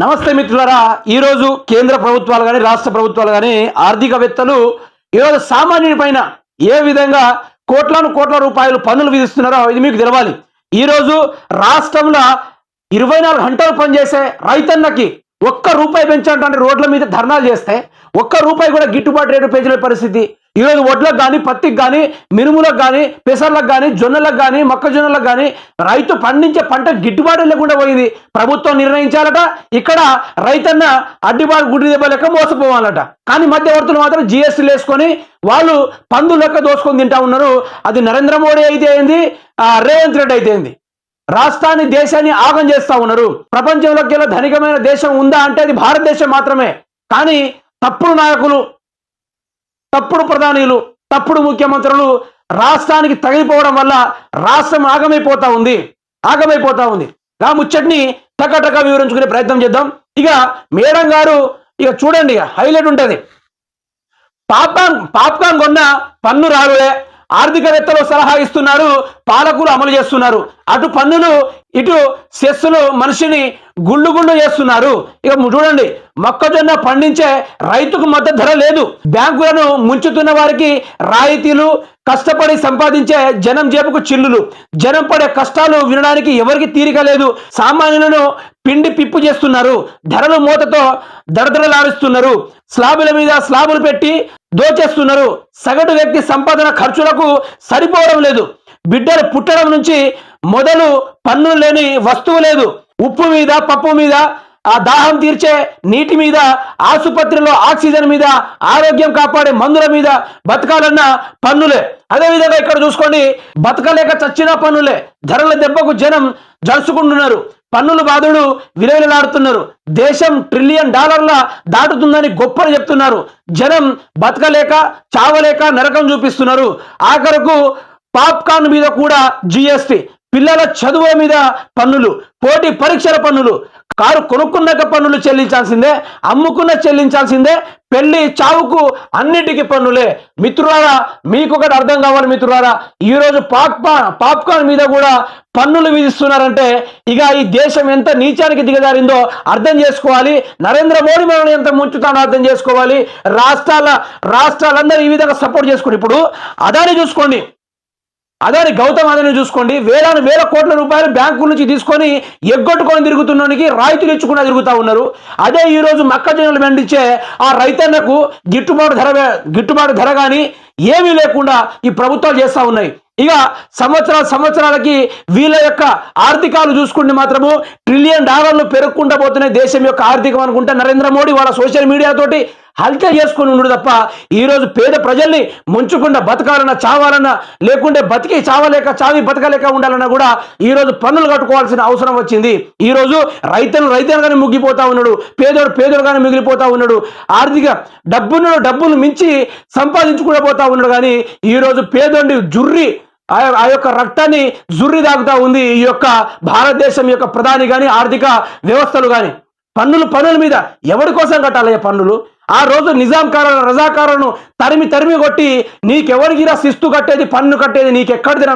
నమస్తే మిత్రులారా, ఈరోజు కేంద్ర ప్రభుత్వాలు కానీ రాష్ట్ర ప్రభుత్వాలు కానీ ఆర్థికవేత్తలు ఈరోజు సామాన్యుని పైన ఏ విధంగా కోట్ల రూపాయలు పన్నులు విధిస్తున్నారో ఇది మీకు తెలవాలి. ఈరోజు రాష్ట్రంలో 24 గంటలు పనిచేసే రైతన్నకి ఒక్క రూపాయి పెంచాలంటే రోడ్ల మీద ధర్నాలు చేస్తే ఒక్క రూపాయి కూడా గిట్టుబాటు రేటు పెంచిన పరిస్థితి. ఈరోజు వడ్లకు కానీ పత్తికి కానీ మినుములకు కానీ పెసర్లకు కానీ జొన్నలకు కానీ మొక్కజొన్నలకు కానీ రైతు పండించే పంట గిట్టుబాటు లేకుండా పోయింది. ప్రభుత్వం నిర్ణయించాలట, ఇక్కడ రైతన్న అడ్డిబాటు గుడ్డి దెబ్బ లెక్క మోసపోవాలట. కానీ మధ్యవర్తులు మాత్రం జిఎస్టీలు వేసుకొని వాళ్ళు పందు లెక్క దోసుకొని తింటా ఉన్నారు. అది నరేంద్ర మోడీ అయితే ఏంది, రేవంత్ రెడ్డి అయితే ఏంది, రాష్ట్రాన్ని దేశాన్ని ఆగం చేస్తా ఉన్నారు. ప్రపంచంలోకి ధనికమైన దేశం ఉందా అంటే అది భారతదేశం మాత్రమే. కానీ తప్పుడు నాయకులు, తప్పుడు ప్రధానులు, తప్పుడు ముఖ్యమంత్రులు రాష్ట్రానికి తగిలిపోవడం వల్ల రాష్ట్రం ఆగమైపోతా ఉంది. ఆ ముచ్చట్ని టకటక వివరించుకునే ప్రయత్నం చేద్దాం. ఇక మేడం గారు ఇక చూడండి, ఇక హైలైట్ ఉంటుంది. పాప్కార్న్ కొన్న పన్ను రారులే, ఆర్థికవేత్తలు సలహా ఇస్తున్నారు, పాలకులు అమలు చేస్తున్నారు. అటు పన్నులు ఇటు సెస్సులు మనిషిని గుళ్ళు చేస్తున్నారు. ఇక చూడండి, మొక్కజొన్న పండించే రైతుకు మద్దతు ధర లేదు, బ్యాంకులను ముంచుతున్న వారికి రాయితీలు, కష్టపడి సంపాదించే జనం జేబుకు చిల్లులు. జనం పడే కష్టాలు వినడానికి ఎవరికి తీరిక లేదు. సామాన్యులను పిండి పిప్పు చేస్తున్నారు, ధరలు మూతతో దడదడలాడిస్తున్నారు, స్లాబుల మీద స్లాబులు పెట్టి దోచేస్తున్నారు. సగటు వ్యక్తి సంపాదన ఖర్చులకు సరిపోవడం లేదు. బిడ్డలు పుట్టడం నుంచి మొదలు పన్నులు లేని వస్తువు లేదు. ఉప్పు మీద, పప్పు మీద, ఆ దాహం తీర్చే నీటి మీద, ఆసుపత్రిలో ఆక్సిజన్ మీద, ఆరోగ్యం కాపాడే మందుల మీద బతకాలన్న పన్నులే. అదేవిధంగా ఇక్కడ చూసుకోండి, బతకలేక చచ్చిన పన్నులే. ధరల దెబ్బకు జనం జరుచుకుంటున్నారు, పన్నులు బాధుడు విలువలాడుతున్నారు. దేశం $1 ట్రిలియన్ దాటుతుందని గొప్పలు చెప్తున్నారు. జనం బతకలేక చావలేక నరకం చూపిస్తున్నారు. ఆఖరకు పాప్కార్న్ మీద కూడా జిఎస్టీ, పిల్లల చదువు మీద పన్నులు, పోటీ పరీక్షల పన్నులు, కారు కొనుక్కున్నాక పన్నులు చెల్లించాల్సిందే, అమ్ముకున్న చెల్లించాల్సిందే, పెళ్లి చావుకు అన్నిటికీ పన్నులే. మిత్రులారా, మీకు ఒకటి అర్థం కావాలి మిత్రులారా, ఈరోజు పాప్కార్న్ మీద కూడా పన్నులు విధిస్తున్నారంటే ఇక ఈ దేశం ఎంత నీచానికి దిగజారిందో అర్థం చేసుకోవాలి. నరేంద్ర మోడీ మనల్ని ఎంత ముంచుతానో అర్థం చేసుకోవాలి. రాష్ట్రాలందరూ ఈ విధంగా సపోర్ట్ చేసుకోండి. ఇప్పుడు అదాని గౌతమ్ అదాని చూసుకోండి, వేల కోట్ల రూపాయలు బ్యాంకుల నుంచి తీసుకొని ఎగ్గొట్టుకొని తిరుగుతున్నోనికి రాయితీలు ఇచ్చుకున్నా తిరుగుతూ ఉన్నారు. అదే ఈరోజు మొక్కజొన్నలు పండించే ఆ రైతన్నకు గిట్టుబాటు ధర కానీ ఏమీ లేకుండా ఈ ప్రభుత్వాలు చేస్తూ ఉన్నాయి. ఇక సంవత్సరాలకి వీళ్ళ యొక్క ఆర్థికాలు చూసుకుంటే మాత్రము $1 ట్రిలియన్ పెరుగుకుంటూ పోతున్నాయి దేశం యొక్క ఆర్థికం అనుకుంటే నరేంద్ర మోడీ వాళ్ళ సోషల్ మీడియా తోటి హల్చల్ చేసుకుని ఉండడు తప్ప ఈరోజు పేద ప్రజల్ని ముంచకుండా బతకాలన్నా చావాలన్నా, లేకుంటే బతికి చావి బతకలేక ఉండాలన్నా కూడా ఈరోజు పన్నులు కట్టుకోవాల్సిన అవసరం వచ్చింది. ఈరోజు రైతులుగానే ముగ్గిపోతా ఉన్నాడు, పేదోడుగానే మిగిలిపోతా ఉన్నాడు. ఆర్థిక డబ్బును మించి సంపాదించుకుంటూ పోతా ఉన్నాడు. కానీ ఈరోజు పేదోడి ఆ యొక్క రక్తాన్ని జుర్రి దాగుతా ఉంది ఈ యొక్క భారతదేశం యొక్క ప్రధాని కానీ ఆర్థిక వ్యవస్థలు కానీ. పన్నుల మీద ఎవరి కోసం కట్టాలి పన్నులు? ఆ రోజు రజాకారులను తరిమి కొట్టి నీకెవరికి శిస్తు కట్టేది, పన్ను కట్టేది నీకెక్కడిదిరా